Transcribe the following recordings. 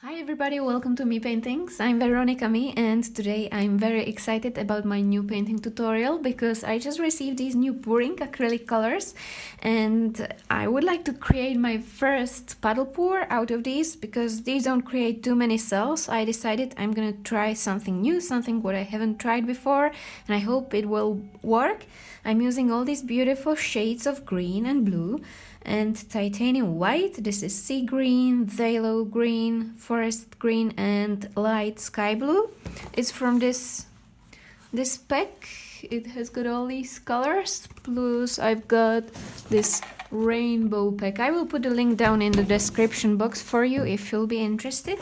Hi everybody, welcome to Me Paintings. I'm Veronica Me, and today I'm very excited about my new painting tutorial because I just received these new pouring acrylic colors and I would like to create my first puddle pour out of these because these don't create too many cells. I decided I'm gonna try something new, something what I haven't tried before, and I hope it will work. I'm using all these beautiful shades of green and blue and titanium white. This is sea green, phthalo green, forest green, and light sky blue. It's from this pack. It has got all these colors, plus I've got this rainbow pack. I will put the link down in the description box for you if you'll be interested.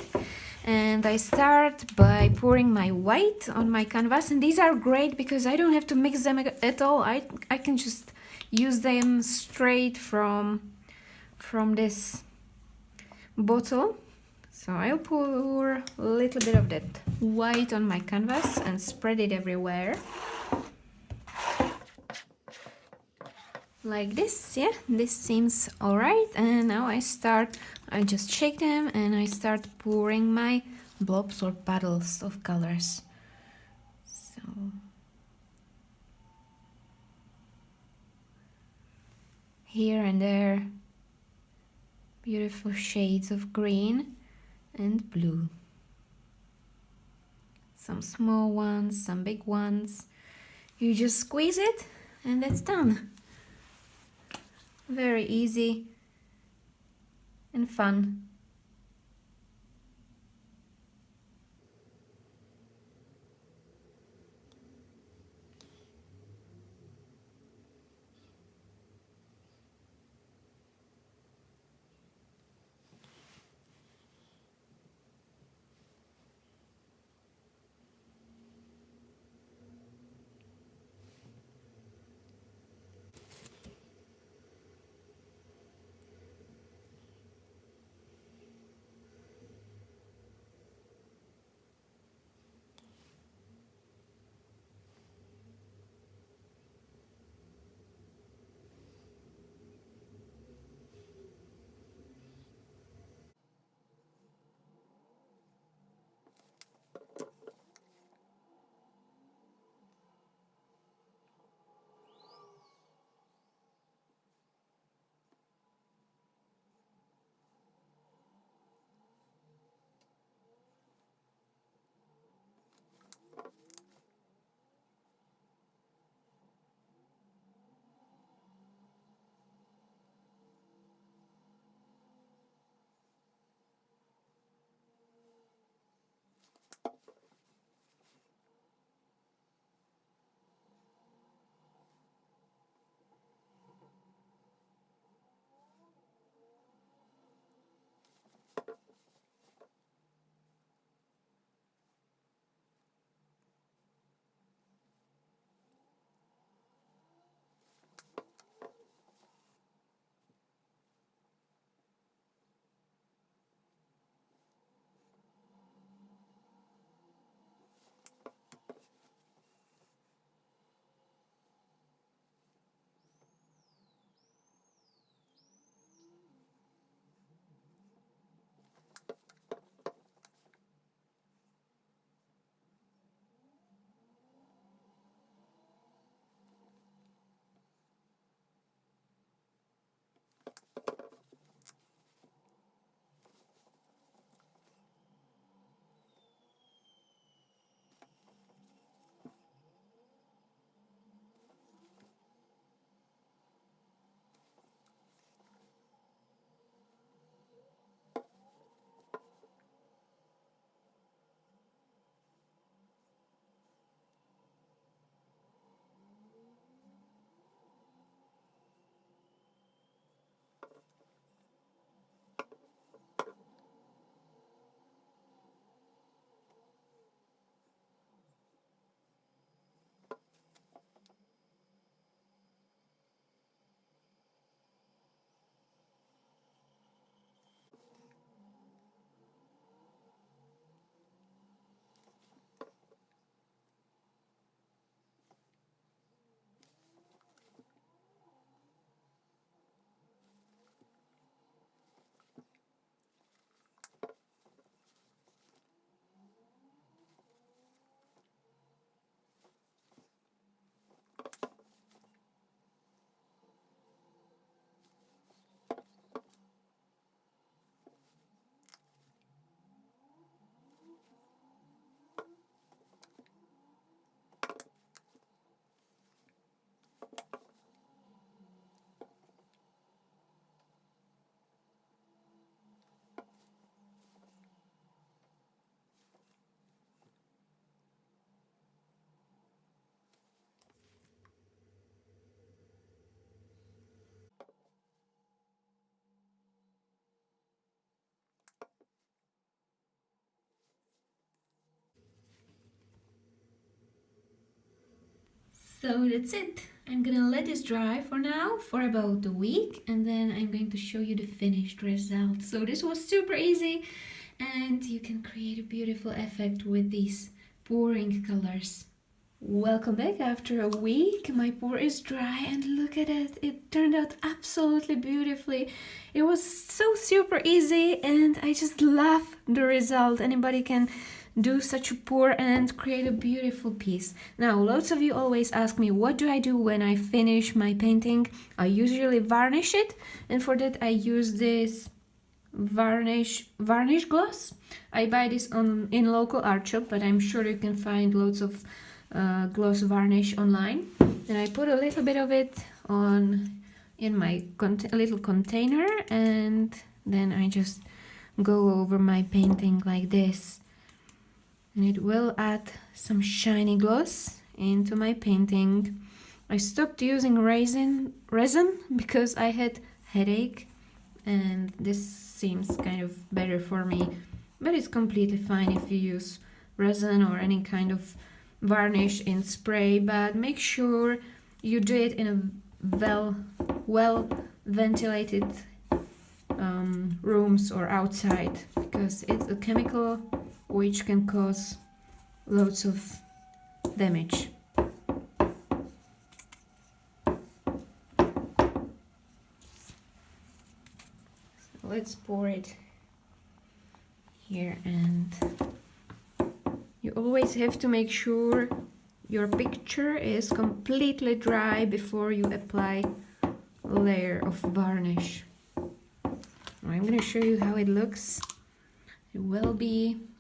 And I start by pouring my white on my canvas, and these are great because I don't have to mix them at all. I can just use them straight from this bottle. So I'll pour a little bit of that white on my canvas and spread it everywhere. Like this, yeah, this seems alright. And now I just shake them and I start pouring my blobs or puddles of colors. So here and there, beautiful shades of green and blue. Some small ones, some big ones. You just squeeze it and that's done. Very easy and fun. So that's it. I'm gonna let this dry for now for about a week, and then I'm going to show you the finished result. So this was super easy, and you can create a beautiful effect with these pouring colors. Welcome back after a week. My pour is dry and look at it. It turned out absolutely beautifully. It was so super easy and I just love the result. Anybody can do such a pour and create a beautiful piece. Now, lots of you always ask me, what do I do when I finish my painting? I usually varnish it, and for that I use this varnish gloss. I buy this in local art shop, but I'm sure you can find lots of gloss varnish online. Then I put a little bit of it in my little container, and then I just go over my painting like this, and it will add some shiny gloss into my painting. I stopped using resin because I had headache, and this seems kind of better for me, but it's completely fine if you use resin or any kind of varnish in spray, but make sure you do it in a well ventilated rooms or outside, because it's a chemical which can cause lots of damage. So let's pour it here, and you always have to make sure your picture is completely dry before you apply a layer of varnish. I'm going to show you how it looks.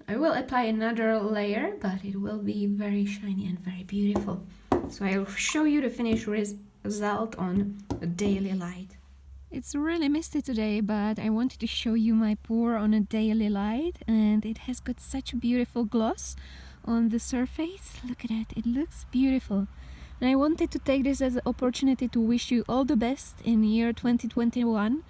I will apply another layer, but it will be very shiny and very beautiful. So I'll show you the finished result on a daily light. It's really misty today, but I wanted to show you my pour on a daily light, and it has got such a beautiful gloss on the surface. Look at it, it looks beautiful. And I wanted to take this as an opportunity to wish you all the best in year 2021.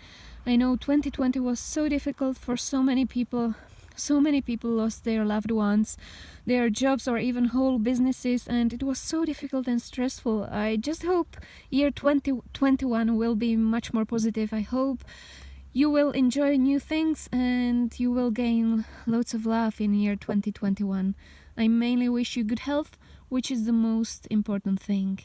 I know 2020 was so difficult for so many people. So many people lost their loved ones, their jobs, or even whole businesses, and it was so difficult and stressful. I just hope year 2021 will be much more positive. I hope you will enjoy new things and you will gain lots of love in year 2021. I mainly wish you good health, which is the most important thing.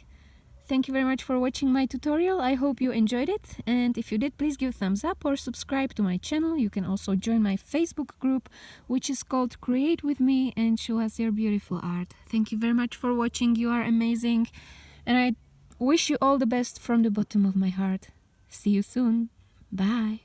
Thank you very much for watching my tutorial. I hope you enjoyed it, and if you did, please give a thumbs up or subscribe to my channel. You can also join my Facebook group, which is called Create With Me, and show us your beautiful art. Thank you very much for watching. You are amazing, and I wish you all the best from the bottom of my heart. See you soon. Bye.